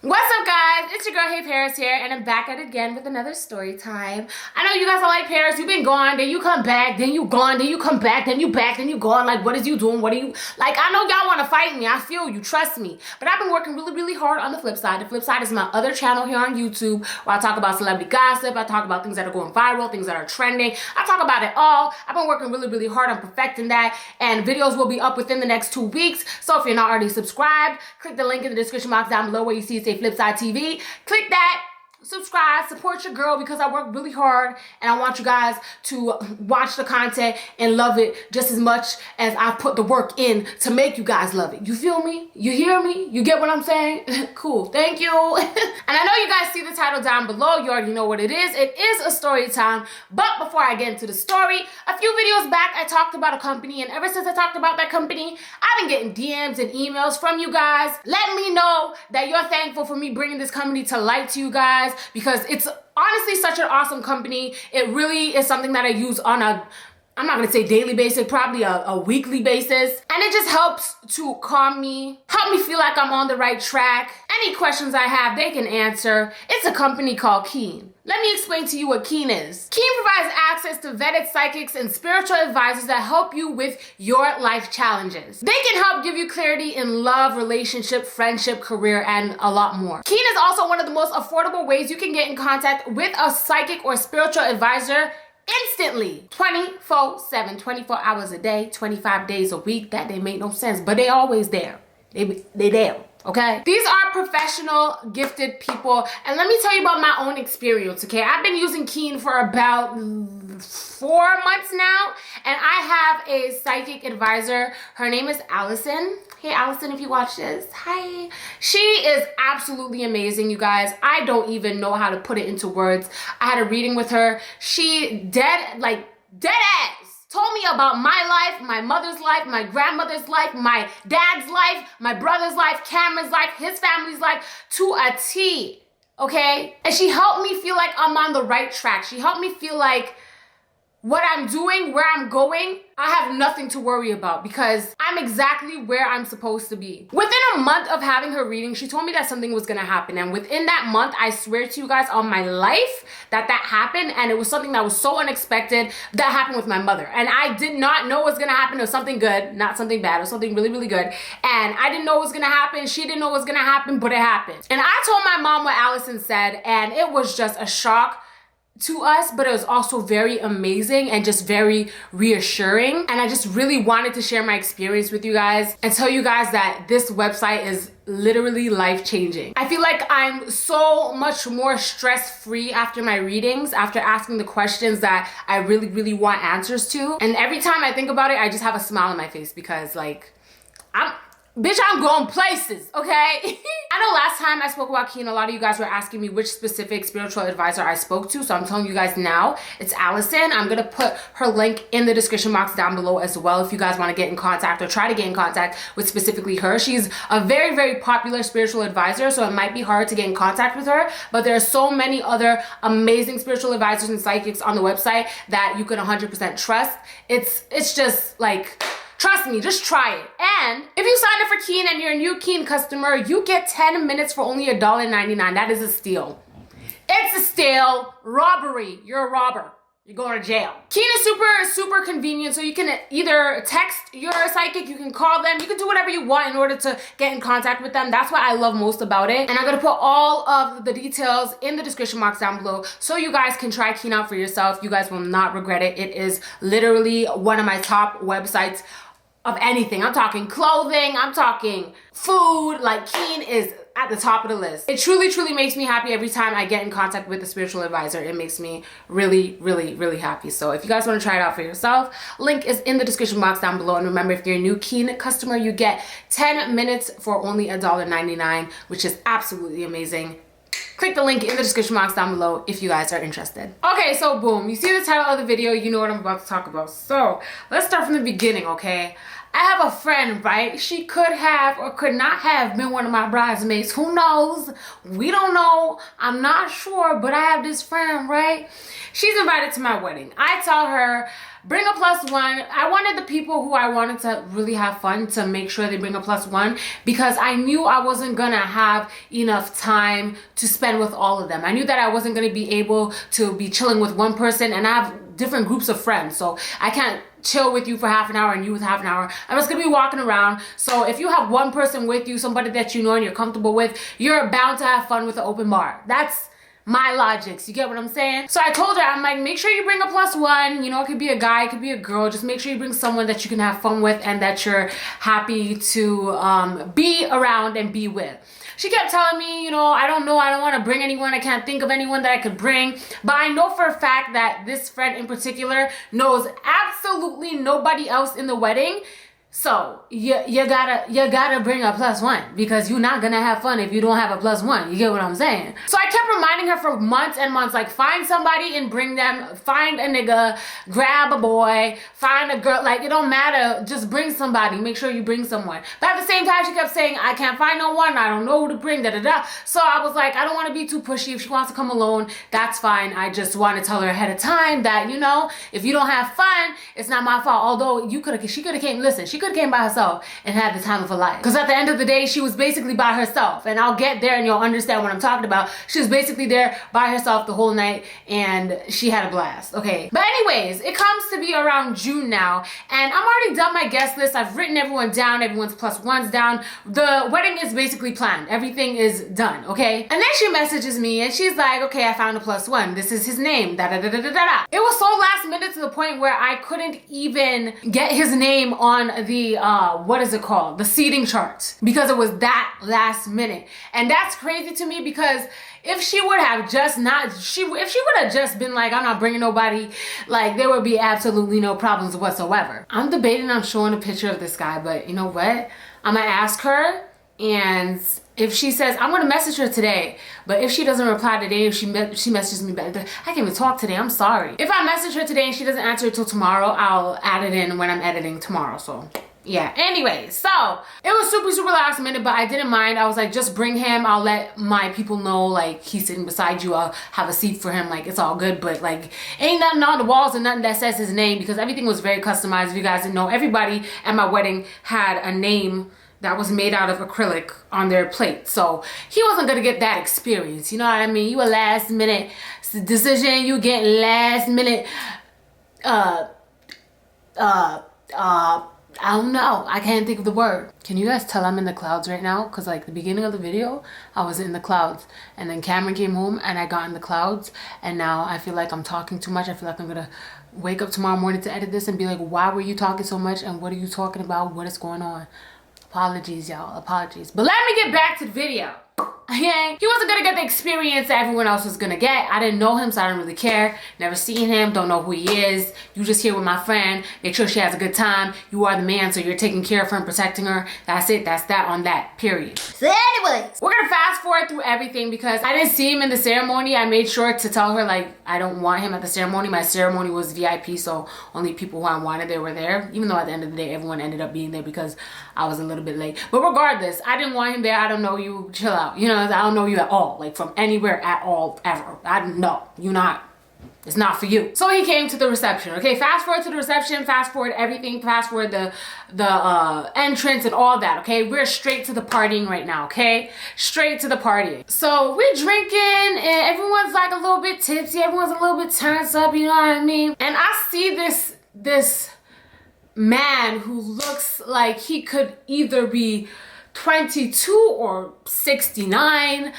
What's up, guys? It's your girl HeyParis here, and I'm back at it again with another story time. I know you guys are like, Paris, you've been gone, then you come back, then you gone, then you come back, then you back, then you gone. Like, what is you doing? What are you like? I know y'all want to fight me. I feel you. Trust me. But I've been working really hard on the flip side. The flip side is my other channel here on YouTube, where I talk about celebrity gossip. I talk about things that are going viral, things that are trending. I talk about it all. I've been working really hard on perfecting that, and videos will be up within the next 2 weeks. So if you're not already subscribed, click the link in the description box down below where you see it say Flipside TV. Click that, subscribe, support your girl, because I work really hard and I want you guys to watch the content and love it just as much as I put the work in to make you guys love it. You feel me? You hear me? You get what I'm saying? Cool. Thank you. And I know you guys see the title down below. You already know what it is. It is a story time. But before I get into the story, a few videos back I talked about a company, and ever since I talked about that company, I've been getting DMs and emails from you guys letting me know that you're thankful for me bringing this company to light to you guys, because it's honestly such an awesome company. It really is something that I use on a, I'm not gonna say daily basis, probably a weekly basis. And it just helps to calm me, help me feel like I'm on the right track. Any questions I have, they can answer. It's a company called Keen. Let me explain to you what Keen is. Keen provides access to vetted psychics and spiritual advisors that help you with your life challenges. They can help give you clarity in love, relationship, friendship, career, and a lot more. Keen is also one of the most affordable ways you can get in contact with a psychic or spiritual advisor instantly, 24/7, 24 hours a day, 25 days a week. That they make no sense, but they always there. They there. Okay, these are professional, gifted people, and let me tell you about my own experience. Okay, I've been using Keen for about 4 months now, and I have a psychic advisor. Her name is Allison. Hey Allison, if you watch this, hi. She is absolutely amazing, you guys. I don't even know how to put it into words. I had a reading with her. She dead ass told me about my life, my mother's life, my grandmother's life, my dad's life, my brother's life, Cameron's life, his family's life, to a T, okay? And she helped me feel like I'm on the right track. She helped me feel like what I'm doing, where I'm going, I have nothing to worry about, because I'm exactly where I'm supposed to be. Within a month of having her reading, she told me that something was gonna happen. And within that month, I swear to you guys on my life that happened. And it was something that was so unexpected that happened with my mother. And I did not know it was gonna happen. It was something good, not something bad. It was something really good. And I didn't know it was gonna happen. She didn't know it was gonna happen, but it happened. And I told my mom what Allison said, and it was just a shock to us, but it was also very amazing and just very reassuring. And I just really wanted to share my experience with you guys and tell you guys that this website is literally life-changing. I feel like I'm so much more stress-free after my readings, after asking the questions that I really want answers to. And every time I think about it, I just have a smile on my face, because like, I'm going places, okay? I know last time I spoke about Keen, a lot of you guys were asking me which specific spiritual advisor I spoke to, so I'm telling you guys now, it's Allison. I'm gonna put her link in the description box down below as well if you guys wanna get in contact or try to get in contact with specifically her. She's a very popular spiritual advisor, so it might be hard to get in contact with her, but there are so many other amazing spiritual advisors and psychics on the website that you can 100% trust. It's just like, trust me, just try it. And if you sign up for Keen and you're a new Keen customer, you get 10 minutes for only $1.99. That is a steal. It's a steal. Robbery. You're a robber. You're going to jail. Keen is super convenient, so you can either text your psychic, you can call them, you can do whatever you want in order to get in contact with them. That's what I love most about it. And I'm gonna put all of the details in the description box down below so you guys can try Keen out for yourself. You guys will not regret it. It is literally one of my top websites of anything. I'm talking clothing, I'm talking food. Like, Keen is at the top of the list. It truly makes me happy every time I get in contact with a spiritual advisor. It makes me really happy. So if you guys want to try it out for yourself, link is in the description box down below. And remember, if you're a new Keen customer, you get 10 minutes for only $1.99, which is absolutely amazing. click the link in the description box down below if you guys are interested. Okay, so boom, you see the title of the video, you know what I'm about to talk about. So let's start from the beginning, okay? I have a friend, right? She could have or could not have been one of my bridesmaids. Who knows? We don't know. I'm not sure, but I have this friend, right? She's invited to my wedding. I tell her, bring a +1. I wanted the people who I wanted to really have fun to make sure they bring a +1 because I knew I wasn't gonna have enough time to spend with all of them. I knew that I wasn't gonna be able to be chilling with one person, and I have different groups of friends, so I can't chill with you for half an hour and you with half an hour. I'm just gonna be walking around. So if you have one person with you, somebody that you know and you're comfortable with, you're bound to have fun with the open bar. That's my logics, you get what I'm saying? So I told her, I'm like, make sure you bring a +1. You know, it could be a guy, it could be a girl. Just make sure you bring someone that you can have fun with and that you're happy to be around and be with. She kept telling me, you know, I don't want to bring anyone. I can't think of anyone that I could bring. But I know for a fact that this friend in particular knows absolutely nobody else in the wedding. So you gotta bring a +1 because you're not gonna have fun if you don't have a +1. You get what I'm saying? So I kept reminding her for months and months, like, find somebody and bring them. Find a nigga, grab a boy, find a girl. Like, it don't matter. Just bring somebody. Make sure you bring someone. But at the same time, she kept saying, I can't find no one. I don't know who to bring. Da da da. So I was like, I don't want to be too pushy. If she wants to come alone, that's fine. I just want to tell her ahead of time that, you know, if you don't have fun, it's not my fault. Although she could have came. Listen, she could have came by herself and had the time of her life. Because at the end of the day, she was basically by herself. And I'll get there and you'll understand what I'm talking about. She was basically there by herself the whole night and she had a blast. Okay. But anyways, it comes to be around June now. And I'm already done my guest list. I've written everyone down. Everyone's +1s down. The wedding is basically planned. Everything is done. Okay. And then she messages me and she's like, okay, I found a +1. This is his name. Da da da da da da. It was so last minute to the point where I couldn't even get his name on the what is it called? The seating charts, because it was that last minute. And that's crazy to me because if she would have just if she would have just been like, I'm not bringing nobody, like, there would be absolutely no problems whatsoever. I'm debating on showing a picture of this guy, but you know what? I'm gonna ask her, and if she says, I'm gonna message her today, but if she doesn't reply today, if she messages me back, I can't even talk today, I'm sorry. If I message her today and she doesn't answer it till tomorrow, I'll add it in when I'm editing tomorrow, so. Yeah, anyway, so it was super last minute, but I didn't mind. I was like, just bring him. I'll let my people know, like, he's sitting beside you. I'll have a seat for him. Like, it's all good, but like, ain't nothing on the walls and nothing that says his name because everything was very customized. If you guys didn't know, everybody at my wedding had a name that was made out of acrylic on their plate. So he wasn't gonna get that experience. You know what I mean? You a last minute decision. You get last minute, I don't know. I can't think of the word. Can you guys tell I'm in the clouds right now? Because like the beginning of the video, I was in the clouds. And then Cameron came home and I got in the clouds. And now I feel like I'm talking too much. I feel like I'm going to wake up tomorrow morning to edit this and be like, why were you talking so much? And what are you talking about? What is going on? Apologies, y'all. Apologies. But let me get back to the video. Okay, he wasn't gonna get the experience that everyone else was gonna get. I didn't know him, so I didn't really care. Never seen him, don't know who he is. You just here with my friend, make sure she has a good time. You are the man, so you're taking care of her and protecting her. That's it, that's that on that, period. So anyways, we're gonna fast forward through everything because I didn't see him in the ceremony. I made sure to tell her, like, I don't want him at the ceremony. My ceremony was VIP, so only people who I wanted there were there. Even though at the end of the day, everyone ended up being there because I was a little bit late. But regardless, I didn't want him there. I don't know you, chill out. You know, I don't know you at all, like from anywhere at all, ever. I don't know. You're not. It's not for you. So he came to the reception. Okay, fast forward to the reception, fast forward everything, fast forward the entrance and all that. Okay, we're straight to the partying right now. Okay, straight to the partying. So we're drinking and everyone's like a little bit tipsy. Everyone's a little bit turned up. You know what I mean? And I see this man who looks like he could either be 22 or 69,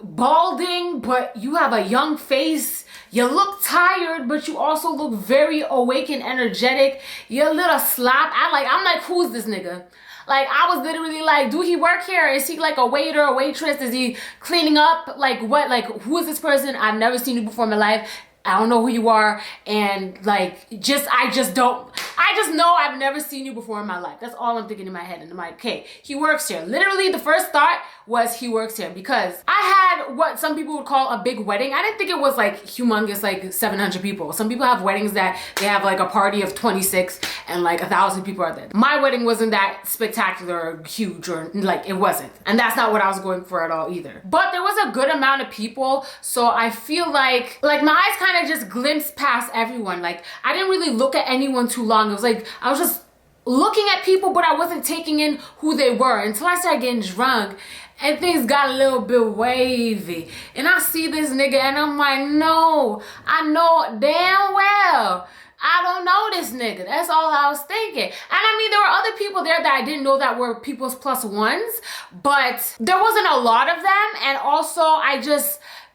balding, but you have a young face. You look tired, but you also look very awake and energetic. You're a little slop. I'm like, who's this nigga? Like, I was literally like, do he work here? Is he like a waiter or waitress? Is he cleaning up? Like, what? Like, who is this person? I've never seen you before in my life. I don't know who you are, and like, I just know I've never seen you before in my life. That's all I'm thinking in my head, and I'm like, okay, he works here. Literally, the first thought was he works here because I had what some people would call a big wedding. I didn't think it was like humongous, like 700 people. Some people have weddings that they have like a party of 26 and like 1,000 people are there. My wedding wasn't that spectacular or huge, or like, it wasn't. And that's not what I was going for at all either. But there was a good amount of people, so I feel like my eyes kind of just glimpsed past everyone. Like, I didn't really look at anyone too long. It was like, I was just looking at people, but I wasn't taking in who they were until I started getting drunk and things got a little bit wavy. And I see this nigga and I'm like, no, I know damn well I don't know this nigga. That's all I was thinking. And I mean, there were other people there that I didn't know that were people's plus ones, but there wasn't a lot of them. And also,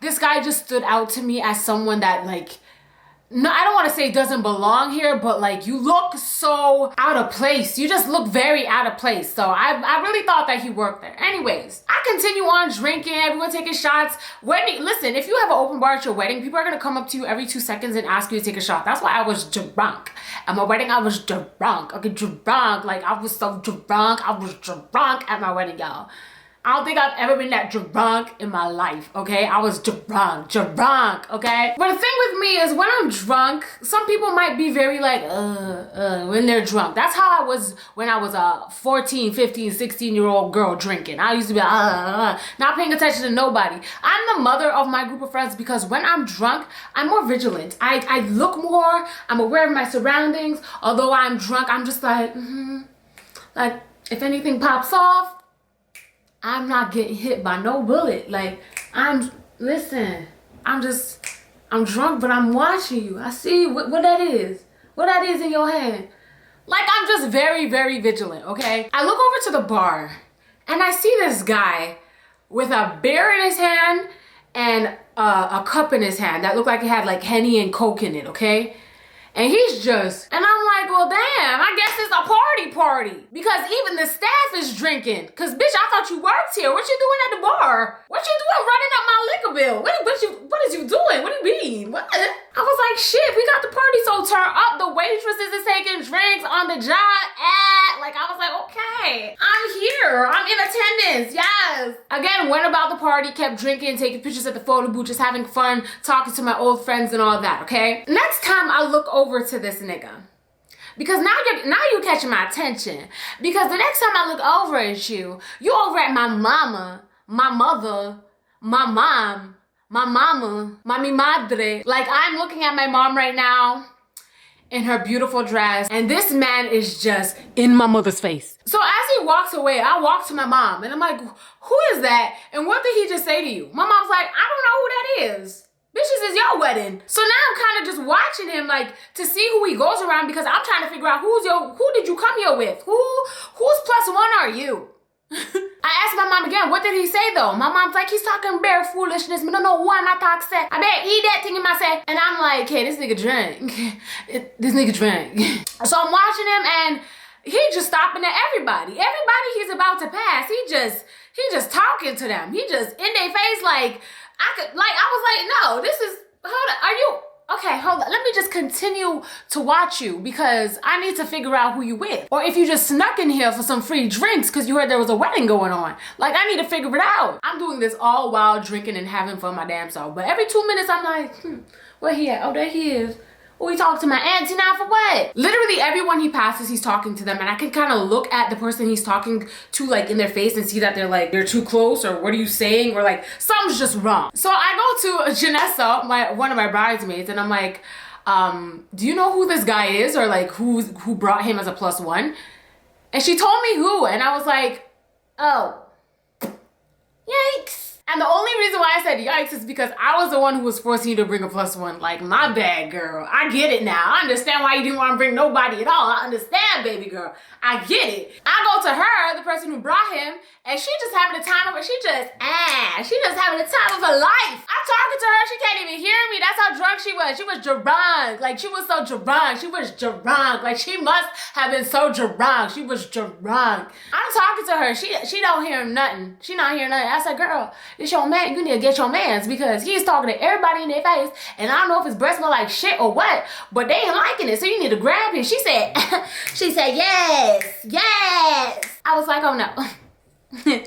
this guy just stood out to me as someone that, like, no, I don't want to say doesn't belong here, but like, you look so out of place. You just look very out of place. So I really thought that he worked there. Anyways, I continue on drinking, everyone taking shots. Listen, if you have an open bar at your wedding, people are going to come up to you every 2 seconds and ask you to take a shot. That's why I was drunk. At my wedding, I was drunk. Okay, drunk. Like, I was so drunk. I was drunk at my wedding, y'all. I don't think I've ever been that drunk in my life, okay? I was drunk, okay? But the thing with me is when I'm drunk, some people might be very like, when they're drunk. That's how I was when I was a 14, 15, 16-year-old girl drinking. I used to be not paying attention to nobody. I'm the mother of my group of friends because when I'm drunk, I'm more vigilant. I look more, I'm aware of my surroundings. Although I'm drunk, I'm just like, like, if anything pops off, I'm not getting hit by no bullet. Like, listen, I'm drunk, but I'm watching you. I see what that is. What that is in your hand. Like, I'm just very, very vigilant, okay? I look over to the bar, and I see this guy with a beer in his hand and a cup in his hand that looked like it had, like, Henny and Coke in it, okay? And he's just, and I'm like, well, damn, I guess it's a party. Because even the staff is drinking. Because, bitch, I thought you worked here. What you doing at the bar? What you doing running up my liquor bill? What is you doing? What do you mean? What? I was like, shit, we got the party so turned up. The waitresses is taking drinks on the job. Like, I was like, okay, I'm here. I'm in attendance, yes. Again, went about the party, kept drinking, taking pictures at the photo booth, just having fun, talking to my old friends and all that, okay? Next time I look over to this nigga, because now you're catching my attention. Because the next time I look over at you, you over at my mama, my mother, my mom, my mama, mami madre. Like, I'm looking at my mom right now in her beautiful dress, and this man is just in my mother's face. So as he walks away, I walk to my mom, and I'm like, who is that? And what did he just say to you? My mom's like, I don't know who that is. Bitch, this is your wedding. So now I'm kind of just watching him, like, to see who he goes around, because I'm trying to figure out who did you come here with? Whose plus one are you? I asked my mom again, what did he say though? My mom's like, he's talking bare foolishness. Me don't know what I talk say. I better eat that thing in my say. And I'm like, hey, this nigga drank. This nigga drank. So I'm watching him and he just stopping at everybody. Everybody he's about to pass, he just talking to them. He just in their face like, I was like, no, this is, hold on, are you, okay, hold on. Let me just continue to watch you because I need to figure out who you with. Or if you just snuck in here for some free drinks because you heard there was a wedding going on. Like, I need to figure it out. I'm doing this all while drinking and having fun my damn self. But every 2 minutes, I'm like, where he at? Oh, there he is. Oh, he talked to my auntie now for what? Literally everyone he passes, he's talking to them. And I can kind of look at the person he's talking to, like, in their face and see that they're too close, or what are you saying? Or like, something's just wrong. So I go to Janessa, one of my bridesmaids, and I'm like, do you know who this guy is? Or like, who brought him as a plus one? And she told me who, and I was like, oh, yikes. And the only reason why I said yikes is because I was the one who was forcing you to bring a plus one. Like, my bad, girl. I get it now. I understand why you didn't want to bring nobody at all. I understand, baby girl. I get it. I go to her, the person who brought him, and she just having the time of her. She just having the time of her life. I'm talking to her. She can't even hear me. That's how drunk she was. She was drunk. Like, she was so drunk. She was drunk. Like, she must have been so drunk. She was drunk. I'm talking to her. She don't hear nothing. She not hearing nothing. I said, girl, it's your man. You need to get your mans because he's talking to everybody in their face, and I don't know if his breath smell like shit or what, but they ain't liking it, so you need to grab him. She said, yes. I was like, oh no.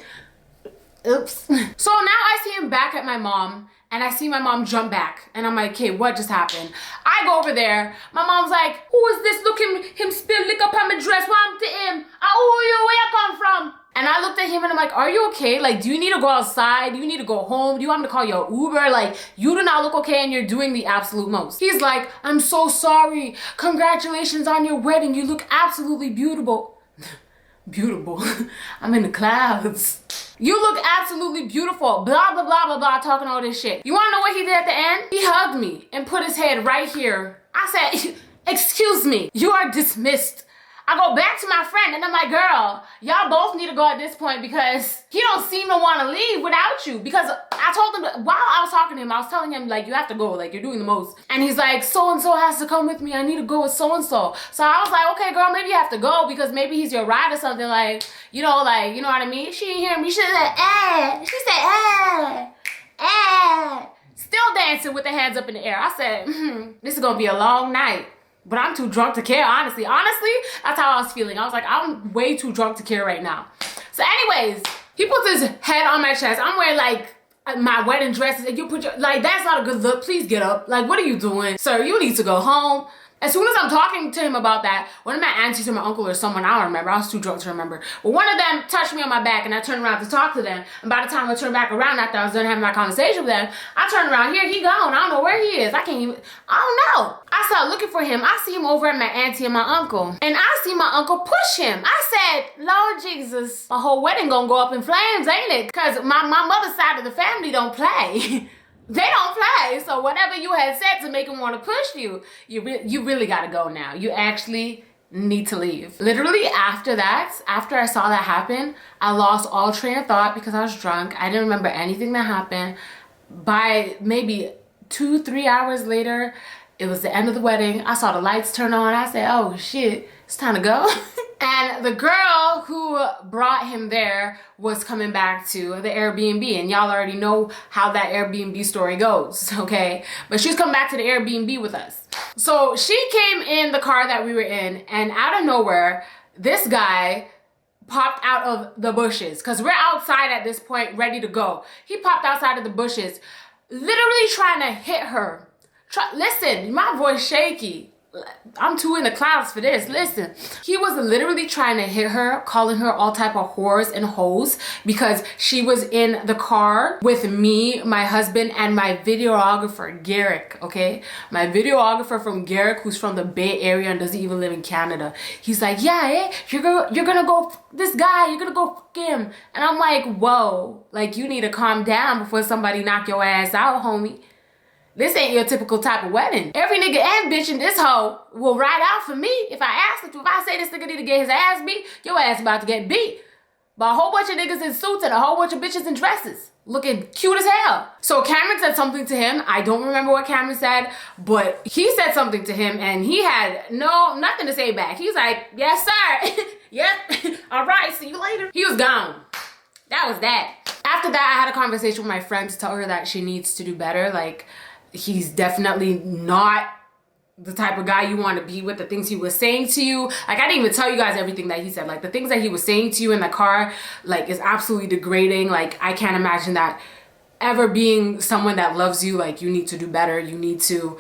Oops. So now I see him back at my mom, and I see my mom jump back, and I'm like, okay, what just happened? I go over there. My mom's like, who is this? Look him spill liquor on my dress. What happened to him? Oh, you, where you come from? And I looked at him and I'm like, are you okay? Like, do you need to go outside? Do you need to go home? Do you want me to call your Uber? Like, you do not look okay and you're doing the absolute most. He's like, I'm so sorry. Congratulations on your wedding. You look absolutely beautiful. Beautiful. I'm in the clouds. You look absolutely beautiful. Blah, blah, blah, blah, blah, talking all this shit. You wanna know what he did at the end? He hugged me and put his head right here. I said, excuse me, you are dismissed. I go back to my friend and I'm like, girl, y'all both need to go at this point because he don't seem to want to leave without you. Because I told him, while I was talking to him, I was telling him, like, you have to go, like, you're doing the most. And he's like, so-and-so has to come with me. I need to go with so-and-so. So I was like, okay, girl, maybe you have to go because maybe he's your ride or something, like, you know what I mean? She didn't hear me. She said, She said, Still dancing with the hands up in the air. I said, this is going to be a long night. But I'm too drunk to care, honestly. Honestly, that's how I was feeling. I was like, I'm way too drunk to care right now. So anyways, he puts his head on my chest. I'm wearing like my wedding dresses and you put your, like, that's not a good look. Please get up. Like, what are you doing? Sir, you need to go home. As soon as I'm talking to him about that, one of my aunties or my uncle or someone, I don't remember, I was too drunk to remember, but one of them touched me on my back and I turned around to talk to them. And by the time I turned back around after I was done having my conversation with them, I turned around, here he gone. I don't know where he is. I don't know. I started looking for him. I see him over at my auntie and my uncle. And I see my uncle push him. I said, Lord Jesus, my whole wedding gonna go up in flames, ain't it? Because my mother's side of the family don't play. They don't play. So whatever you had said to make him want to push you, you really got to go now. You actually need to leave. Literally after that, after I saw that happen, I lost all train of thought because I was drunk. I didn't remember anything that happened. By maybe 2-3 hours later, it was the end of the wedding. I saw the lights turn on. I said, oh shit, it's time to go. And the girl who brought him there was coming back to the Airbnb, and y'all already know how that Airbnb story goes, okay? But she's come back to the Airbnb with us. So she came in the car that we were in, and out of nowhere, this guy popped out of the bushes, because we're outside at this point, ready to go. He popped outside of the bushes, literally trying to hit her. Listen, my voice shaky. I'm too in the clouds for this. Listen, he was literally trying to hit her, calling her all type of whores and hoes because she was in the car with me, my husband, and my videographer, Garrick, okay? My videographer from Garrick, who's from the Bay Area and doesn't even live in Canada. He's like, yeah, you're gonna go this guy, you're gonna go fuck him. And I'm like, whoa, like, you need to calm down before somebody knock your ass out, homie. This ain't your typical type of wedding. Every nigga and bitch in this hoe will ride out for me if I ask it. If I say this nigga need to get his ass beat, your ass about to get beat by a whole bunch of niggas in suits and a whole bunch of bitches in dresses. Looking cute as hell. So Cameron said something to him. I don't remember what Cameron said, but he said something to him and he had nothing to say back. He's like, yes, sir. Yep. All right, see you later. He was gone. That was that. After that, I had a conversation with my friend to tell her that she needs to do better. Like, he's definitely not the type of guy you want to be with. The things he was saying to you, like, I didn't even tell you guys everything that he said. Like, the things that he was saying to you in the car, like, is absolutely degrading. Like, I can't imagine that ever being someone that loves you. Like, you need to do better. You need to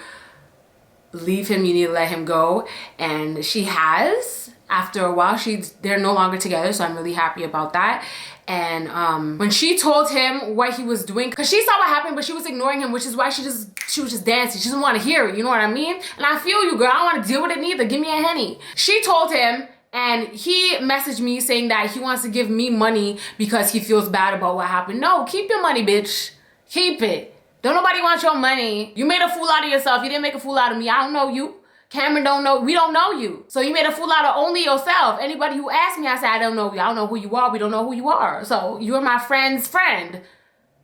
leave him. You need to let him go. And she has. After a while, they're no longer together, so I'm really happy about that. And when she told him what he was doing, because she saw what happened, but she was ignoring him, which is why she was just dancing. She doesn't want to hear it, you know what I mean? And I feel you, girl. I don't want to deal with it neither. Give me a Henny. She told him, and he messaged me saying that he wants to give me money because he feels bad about what happened. No, keep your money, bitch. Keep it. Don't nobody want your money. You made a fool out of yourself. You didn't make a fool out of me. I don't know you. Cameron don't know, we don't know you. So you made a fool out of only yourself. Anybody who asked me, I said, I don't know you. I don't know who you are. We don't know who you are. So you're my friend's friend.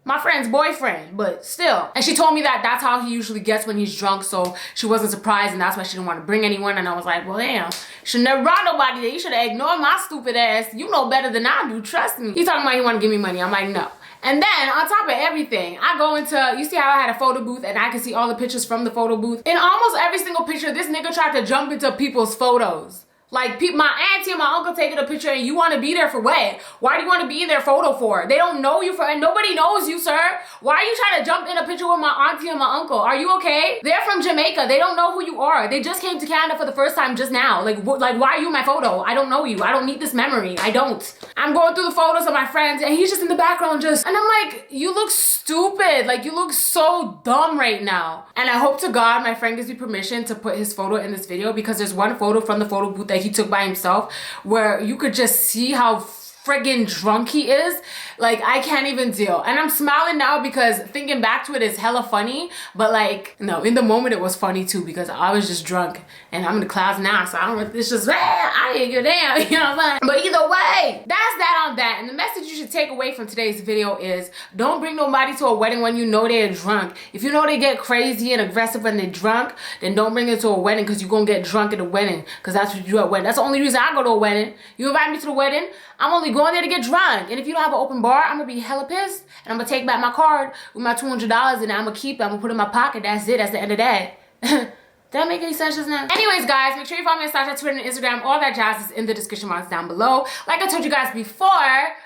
My friend's boyfriend, but still. And she told me that that's how he usually gets when he's drunk, so she wasn't surprised, and that's why she didn't want to bring anyone. And I was like, well, damn, should never brought nobody there. You should have ignored my stupid ass. You know better than I do, trust me. He's talking about he want to give me money. I'm like, no. And then on top of everything, I go into, you see how I had a photo booth and I can see all the pictures from the photo booth? In almost every single picture, this nigga tried to jump into people's photos. Like, my auntie and my uncle taking a picture and you want to be there for what? Why do you want to be in their photo for? They don't know you and nobody knows you, sir. Why are you trying to jump in a picture with my auntie and my uncle? Are you okay? They're from Jamaica. They don't know who you are. They just came to Canada for the first time just now. Like why are you in my photo? I don't know you. I don't need this memory. I don't. I'm going through the photos of my friends and he's just in the background just, and I'm like, you look stupid. Like, you look so dumb right now. And I hope to God my friend gives me permission to put his photo in this video, because there's one photo from the photo booth that he took by himself where you could just see how friggin' drunk he is. Like, I can't even deal. And I'm smiling now because thinking back to it is hella funny, but like, no, in the moment it was funny too, because I was just drunk and I'm in the clouds now, so I don't know, it's just, I didn't give a damn, you know what I'm saying? But either way, that's that on that. And the message you should take away from today's video is, don't bring nobody to a wedding when you know they're drunk. If you know they get crazy and aggressive when they're drunk, then don't bring it to a wedding, because you're gonna get drunk at a wedding, because that's what you do at a wedding. That's the only reason I go to a wedding. You invite me to the wedding, I'm only going there to get drunk. And if you don't have an open bar, I'm gonna be hella pissed. And I'm gonna take back my card with my $200 and I'm gonna keep it. I'm gonna put it in my pocket. That's it. That's the end of that. Did that make any sense just now? Anyways, guys, make sure you follow me on Snapchat, Twitter, and Instagram. All that jazz is in the description box down below. Like I told you guys before,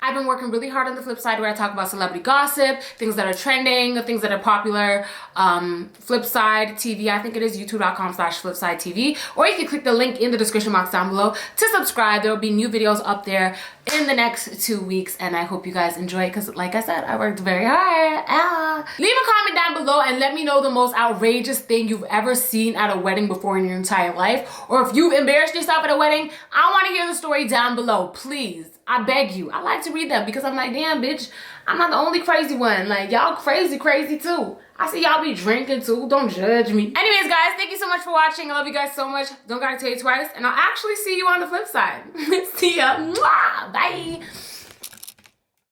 I've been working really hard on the flip side, where I talk about celebrity gossip, things that are trending, things that are popular. Flipside TV, I think it is youtube.com/flipsidetv. Or you can click the link in the description box down below to subscribe. There will be new videos up there in the next 2 weeks, and I hope you guys enjoy it, because like I said, I worked very hard. Leave a comment down below and let me know the most outrageous thing you've ever seen at a wedding before in your entire life, or if you've embarrassed yourself at a wedding. I want to hear the story down below, please. I beg you. I like to read them, because I'm like, damn, bitch, I'm not the only crazy one. Like, y'all crazy too. I see y'all be drinking too. Don't judge me. Anyways, guys, thank you so much for watching. I love you guys so much. Don't gotta tell you twice. And I'll actually see you on the flip side. See ya. Mwah. Bye.